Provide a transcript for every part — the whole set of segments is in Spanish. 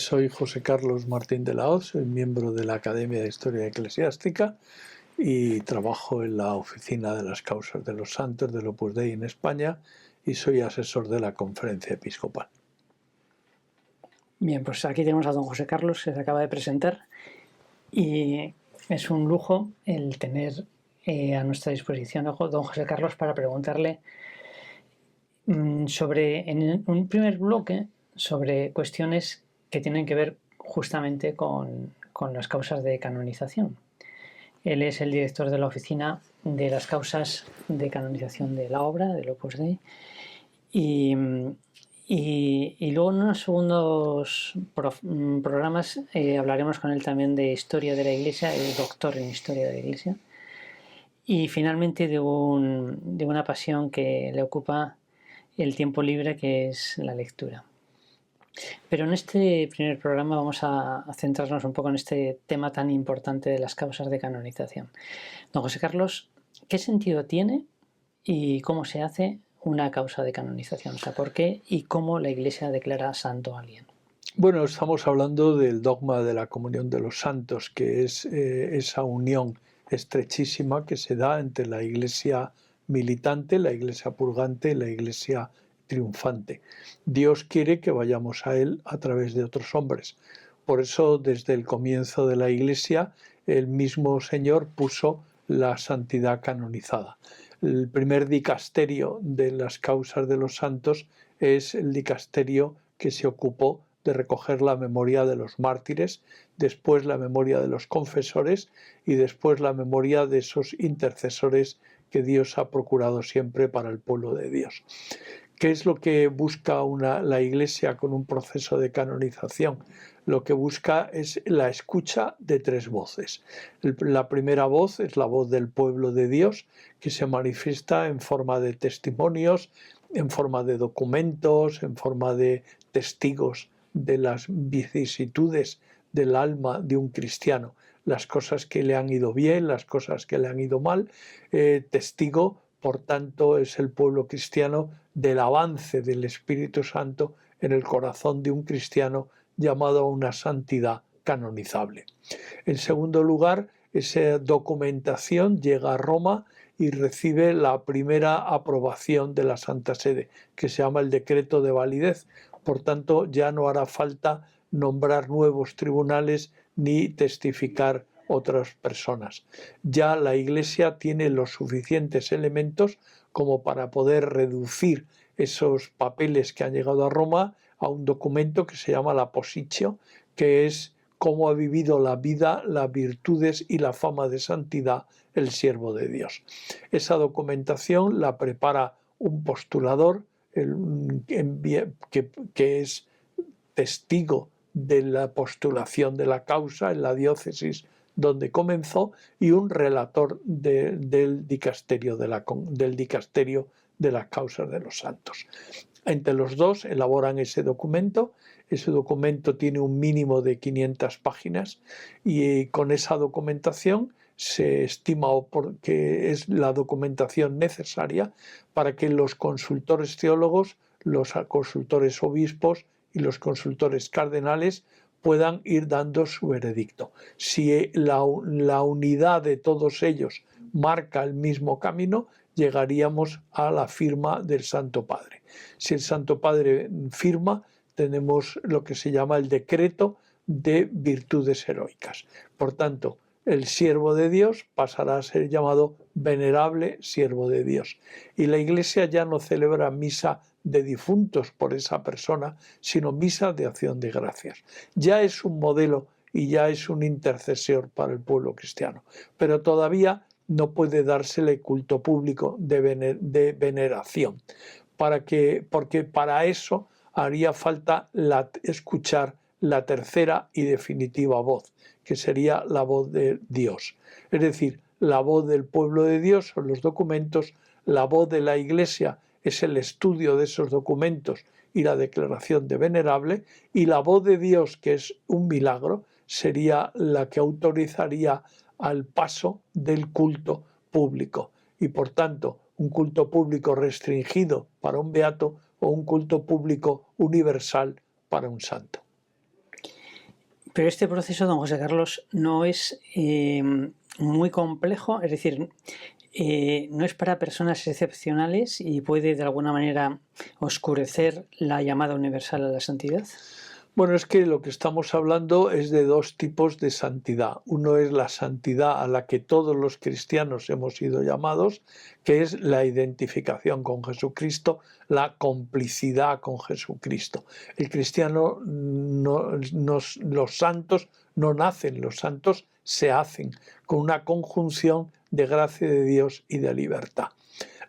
Soy José Carlos Martín de la Hoz, soy miembro de la Academia de Historia Eclesiástica y trabajo en la Oficina de las Causas de los Santos del Opus Dei en España y soy asesor de la Conferencia Episcopal. Bien, pues aquí tenemos a don José Carlos, que se acaba de presentar, y es un lujo el tener a nuestra disposición a don José Carlos para preguntarle en un primer bloque, sobre cuestiones que tienen que ver justamente con las causas de canonización. Él es el director de la Oficina de las Causas de Canonización de la Obra, del Opus Dei, y luego en unos segundos programas hablaremos con él también de historia de la Iglesia, el doctor en historia de la Iglesia, y finalmente de una pasión que le ocupa el tiempo libre, que es la lectura. Pero en este primer programa vamos a centrarnos un poco en este tema tan importante de las causas de canonización. Don José Carlos, ¿qué sentido tiene y cómo se hace una causa de canonización? O sea, ¿por qué y cómo la Iglesia declara santo a alguien? Bueno, estamos hablando del dogma de la comunión de los santos, que es esa unión estrechísima que se da entre la Iglesia militante, la Iglesia purgante y la Iglesia triunfante. Dios quiere que vayamos a Él a través de otros hombres. Por eso, desde el comienzo de la Iglesia, el mismo Señor puso la santidad canonizada. El primer dicasterio de las causas de los santos es el dicasterio que se ocupó de recoger la memoria de los mártires, después la memoria de los confesores y después la memoria de esos intercesores que Dios ha procurado siempre para el pueblo de Dios. ¿Qué es lo que busca la Iglesia con un proceso de canonización? Lo que busca es la escucha de tres voces. La primera voz es la voz del pueblo de Dios, que se manifiesta en forma de testimonios, en forma de documentos, en forma de testigos de las vicisitudes del alma de un cristiano, las cosas que le han ido bien, las cosas que le han ido mal. Testigo, por tanto, es el pueblo cristiano del avance del Espíritu Santo en el corazón de un cristiano llamado a una santidad canonizable. En segundo lugar, esa documentación llega a Roma y recibe la primera aprobación de la Santa Sede, que se llama el decreto de validez. Por tanto, ya no hará falta nombrar nuevos tribunales ni testificar otras personas. Ya la Iglesia tiene los suficientes elementos como para poder reducir esos papeles que han llegado a Roma a un documento que se llama la Positio, que es cómo ha vivido la vida, las virtudes y la fama de santidad el siervo de Dios. Esa documentación la prepara un postulador que es testigo de la postulación de la causa en la diócesis donde comenzó, y un relator del dicasterio de las causas de los santos. Entre los dos elaboran ese documento. Ese documento tiene un mínimo de 500 páginas y con esa documentación se estima que es la documentación necesaria para que los consultores teólogos, los consultores obispos y los consultores cardenales puedan ir dando su veredicto. Si la unidad de todos ellos marca el mismo camino, llegaríamos a la firma del Santo Padre. Si el Santo Padre firma, tenemos lo que se llama el decreto de virtudes heroicas. Por tanto, el siervo de Dios pasará a ser llamado venerable siervo de Dios. Y la Iglesia ya no celebra misa de difuntos por esa persona, sino misa de acción de gracias. Ya es un modelo y ya es un intercesor para el pueblo cristiano, pero todavía no puede dársele culto público de veneración, porque para eso haría falta escuchar la tercera y definitiva voz, que sería la voz de Dios. Es decir, la voz del pueblo de Dios son los documentos, la voz de la Iglesia es el estudio de esos documentos y la declaración de venerable, y la voz de Dios, que es un milagro, sería la que autorizaría al paso del culto público. Y por tanto, un culto público restringido para un beato o un culto público universal para un santo. Pero este proceso, don José Carlos, no es muy complejo, es decir, no es para personas excepcionales y puede de alguna manera oscurecer la llamada universal a la santidad. Bueno, es que lo que estamos hablando es de dos tipos de santidad. Uno es la santidad a la que todos los cristianos hemos sido llamados, que es la identificación con Jesucristo, la complicidad con Jesucristo. El cristiano, los santos no nacen, los santos se hacen con una conjunción de gracia de Dios y de libertad.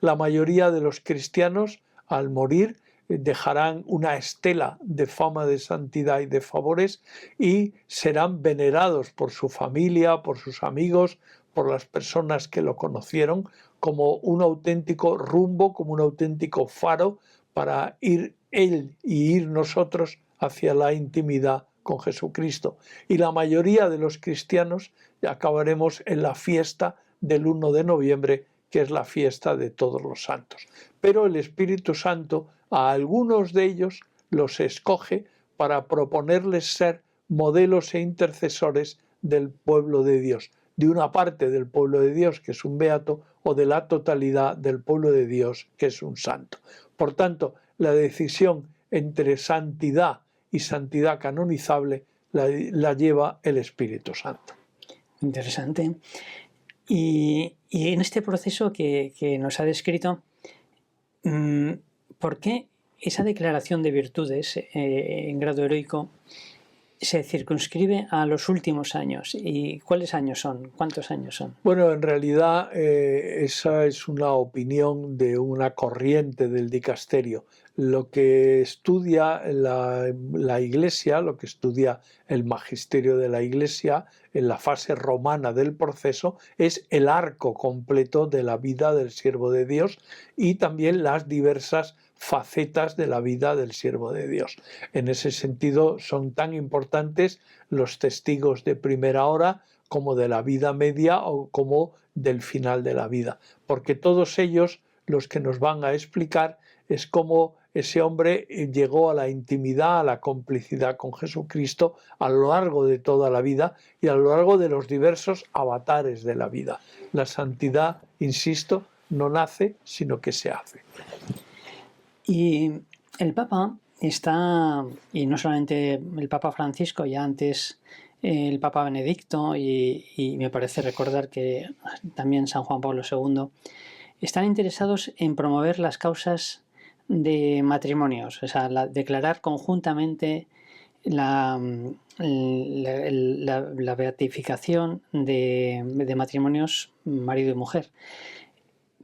La mayoría de los cristianos, al morir, dejarán una estela de fama de santidad y de favores y serán venerados por su familia, por sus amigos, por las personas que lo conocieron, como un auténtico rumbo, como un auténtico faro para ir él y ir nosotros hacia la intimidad con Jesucristo. Y la mayoría de los cristianos acabaremos en la fiesta del 1 de noviembre, que es la fiesta de todos los santos. Pero el Espíritu Santo a algunos de ellos los escoge para proponerles ser modelos e intercesores del pueblo de Dios, de una parte del pueblo de Dios, que es un beato, o de la totalidad del pueblo de Dios, que es un santo. Por tanto, la decisión entre santidad y santidad canonizable la lleva el Espíritu Santo. Interesante. Y en este proceso que nos ha descrito, ¿por qué esa declaración de virtudes en grado heroico se circunscribe a los últimos años? ¿Y cuáles años son? ¿Cuántos años son? Bueno, en realidad esa es una opinión de una corriente del dicasterio. Lo que estudia la Iglesia, lo que estudia el magisterio de la Iglesia en la fase romana del proceso, es el arco completo de la vida del siervo de Dios y también las diversas facetas de la vida del siervo de Dios. En ese sentido son tan importantes los testigos de primera hora como de la vida media o como del final de la vida, porque todos ellos los que nos van a explicar es cómo ese hombre llegó a la intimidad, a la complicidad con Jesucristo a lo largo de toda la vida y a lo largo de los diversos avatares de la vida. La santidad, insisto, no nace, sino que se hace. Y el Papa está, y no solamente el Papa Francisco, ya antes el Papa Benedicto y me parece recordar que también San Juan Pablo II, están interesados en promover las causas de matrimonios, o sea, declarar conjuntamente la beatificación de matrimonios marido y mujer.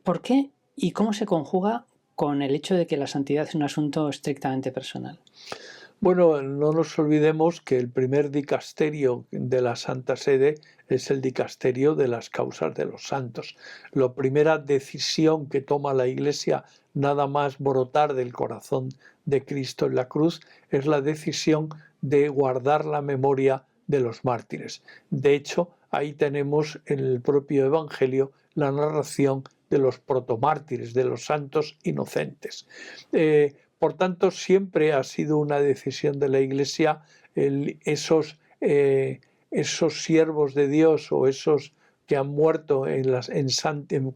¿Por qué y cómo se conjuga con el hecho de que la santidad es un asunto estrictamente personal? Bueno, no nos olvidemos que el primer dicasterio de la Santa Sede es el dicasterio de las causas de los santos. La primera decisión que toma la Iglesia, nada más brotar del corazón de Cristo en la cruz, es la decisión de guardar la memoria de los mártires. De hecho, ahí tenemos en el propio Evangelio la narración de los protomártires, de los santos inocentes. Por tanto, siempre ha sido una decisión de la Iglesia esos siervos de Dios o esos que han muerto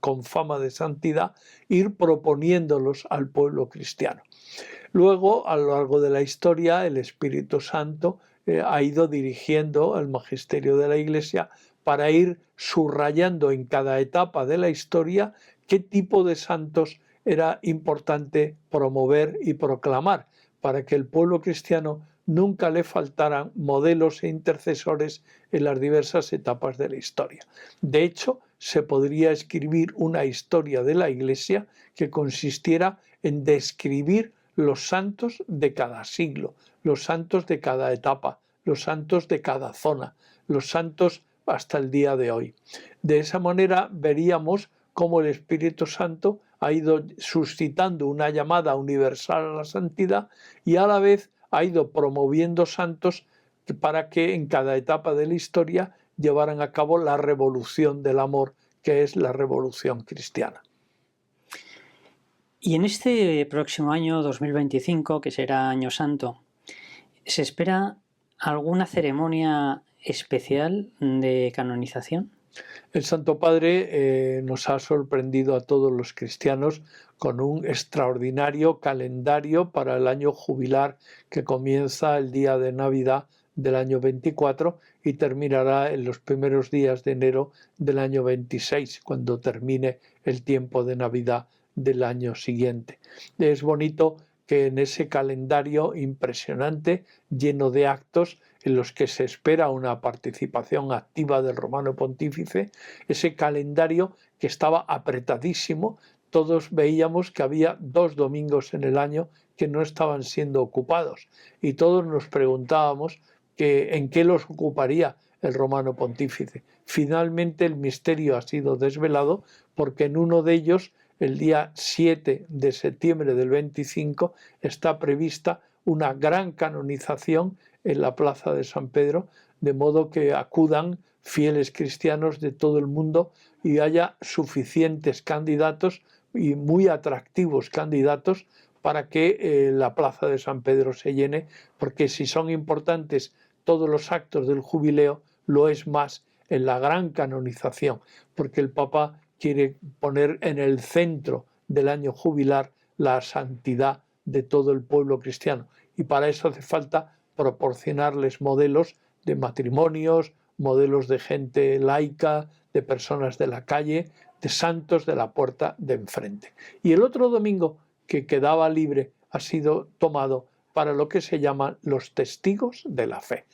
con fama de santidad, ir proponiéndolos al pueblo cristiano. Luego, a lo largo de la historia, el Espíritu Santo ha ido dirigiendo el magisterio de la Iglesia para ir subrayando en cada etapa de la historia qué tipo de santos era importante promover y proclamar para que el pueblo cristiano nunca le faltaran modelos e intercesores en las diversas etapas de la historia. De hecho, se podría escribir una historia de la Iglesia que consistiera en describir los santos de cada siglo, los santos de cada etapa, los santos de cada zona, los santos hasta el día de hoy. De esa manera veríamos cómo el Espíritu Santo ha ido suscitando una llamada universal a la santidad y a la vez ha ido promoviendo santos para que en cada etapa de la historia llevaran a cabo la revolución del amor, que es la revolución cristiana. Y en este próximo año 2025, que será Año Santo, se espera ¿alguna ceremonia especial de canonización? El Santo Padre nos ha sorprendido a todos los cristianos con un extraordinario calendario para el año jubilar que comienza el día de Navidad del año 24 y terminará en los primeros días de enero del año 26, cuando termine el tiempo de Navidad del año siguiente. Es bonito que en ese calendario impresionante, lleno de actos, en los que se espera una participación activa del Romano Pontífice, ese calendario que estaba apretadísimo, todos veíamos que había 2 domingos en el año que no estaban siendo ocupados y todos nos preguntábamos en qué los ocuparía el Romano Pontífice. Finalmente el misterio ha sido desvelado porque en uno de ellos, el día 7 de septiembre del 25, está prevista una gran canonización en la plaza de San Pedro, de modo que acudan fieles cristianos de todo el mundo y haya suficientes candidatos y muy atractivos candidatos para que la plaza de San Pedro se llene, porque si son importantes todos los actos del jubileo, lo es más en la gran canonización, porque el Papa quiere poner en el centro del año jubilar la santidad de todo el pueblo cristiano, y para eso hace falta proporcionarles modelos de matrimonios, modelos de gente laica, de personas de la calle, de santos de la puerta de enfrente. Y el otro domingo que quedaba libre ha sido tomado para lo que se llaman los testigos de la fe.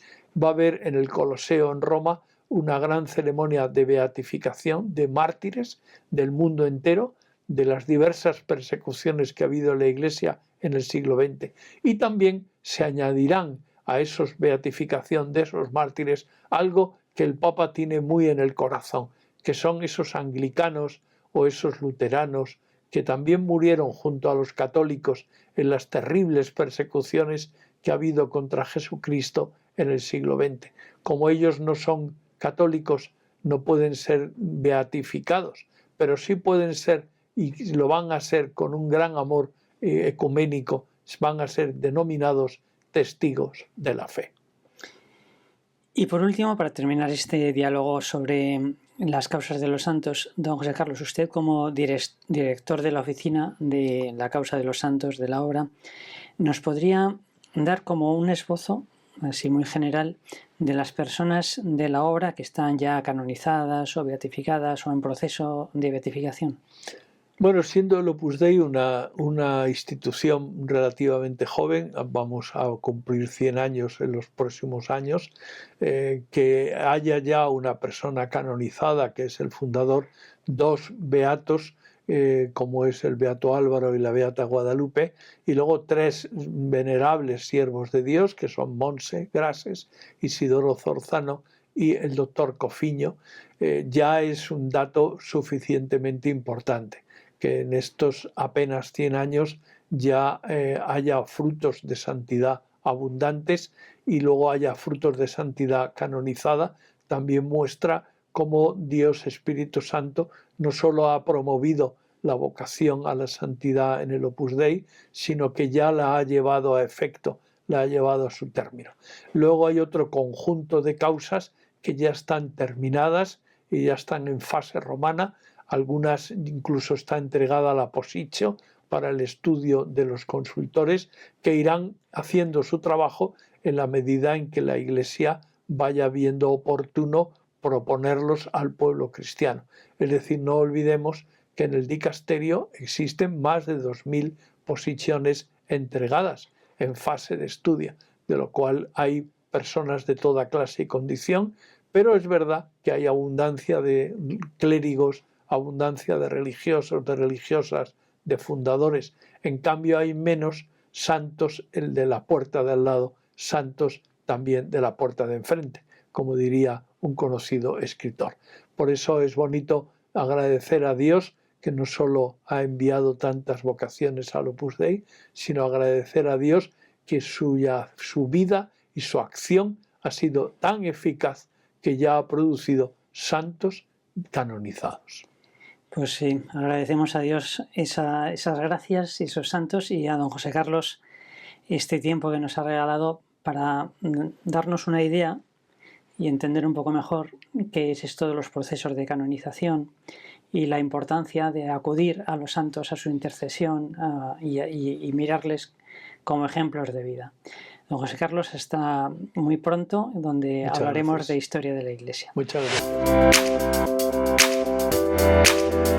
Va a haber en el Coloseo en Roma una gran ceremonia de beatificación de mártires del mundo entero, de las diversas persecuciones que ha habido en la Iglesia en el siglo XX. Y también se añadirán a esos beatificación de esos mártires algo que el Papa tiene muy en el corazón, que son esos anglicanos o esos luteranos que también murieron junto a los católicos en las terribles persecuciones que ha habido contra Jesucristo en el siglo XX. Como ellos no son católicos, no pueden ser beatificados, pero sí pueden ser, y lo van a ser con un gran amor ecuménico, van a ser denominados testigos de la fe. Y por último, para terminar este diálogo sobre las causas de los santos, don José Carlos, usted como director de la oficina de la causa de los santos de la obra, ¿nos podría dar como un esbozo, así muy general, de las personas de la obra que están ya canonizadas o beatificadas o en proceso de beatificación? Bueno, siendo el Opus Dei una institución relativamente joven, vamos a cumplir 100 años en los próximos años, que haya ya una persona canonizada, que es el fundador, 2 beatos, como es el Beato Álvaro y la Beata Guadalupe, y luego 3 venerables siervos de Dios, que son Monse Grases, Isidoro Zorzano y el doctor Cofiño, ya es un dato suficientemente importante, que en estos apenas 100 años ya haya frutos de santidad abundantes y luego haya frutos de santidad canonizada, también muestra cómo Dios Espíritu Santo no solo ha promovido la vocación a la santidad en el Opus Dei, sino que ya la ha llevado a efecto, la ha llevado a su término. Luego hay otro conjunto de causas que ya están terminadas y ya están en fase romana. Algunas incluso está entregada a la Positio para el estudio de los consultores, que irán haciendo su trabajo en la medida en que la Iglesia vaya viendo oportuno proponerlos al pueblo cristiano. Es decir, no olvidemos que en el dicasterio existen más de 2000 posiciones entregadas en fase de estudio, de lo cual hay personas de toda clase y condición, pero es verdad que hay abundancia de clérigos, abundancia de religiosos, de religiosas, de fundadores. En cambio hay menos santos, el de la puerta de al lado, santos también de la puerta de enfrente, como diría un conocido escritor. Por eso es bonito agradecer a Dios que no solo ha enviado tantas vocaciones al Opus Dei, sino agradecer a Dios que su vida y su acción ha sido tan eficaz que ya ha producido santos canonizados. Pues sí, agradecemos a Dios esas gracias y esos santos, y a don José Carlos este tiempo que nos ha regalado para darnos una idea y entender un poco mejor qué es esto de los procesos de canonización y la importancia de acudir a los santos a su intercesión y mirarles como ejemplos de vida. Don José Carlos, hasta muy pronto, donde Muchas hablaremos gracias. de historia de la Iglesia. Muchas gracias.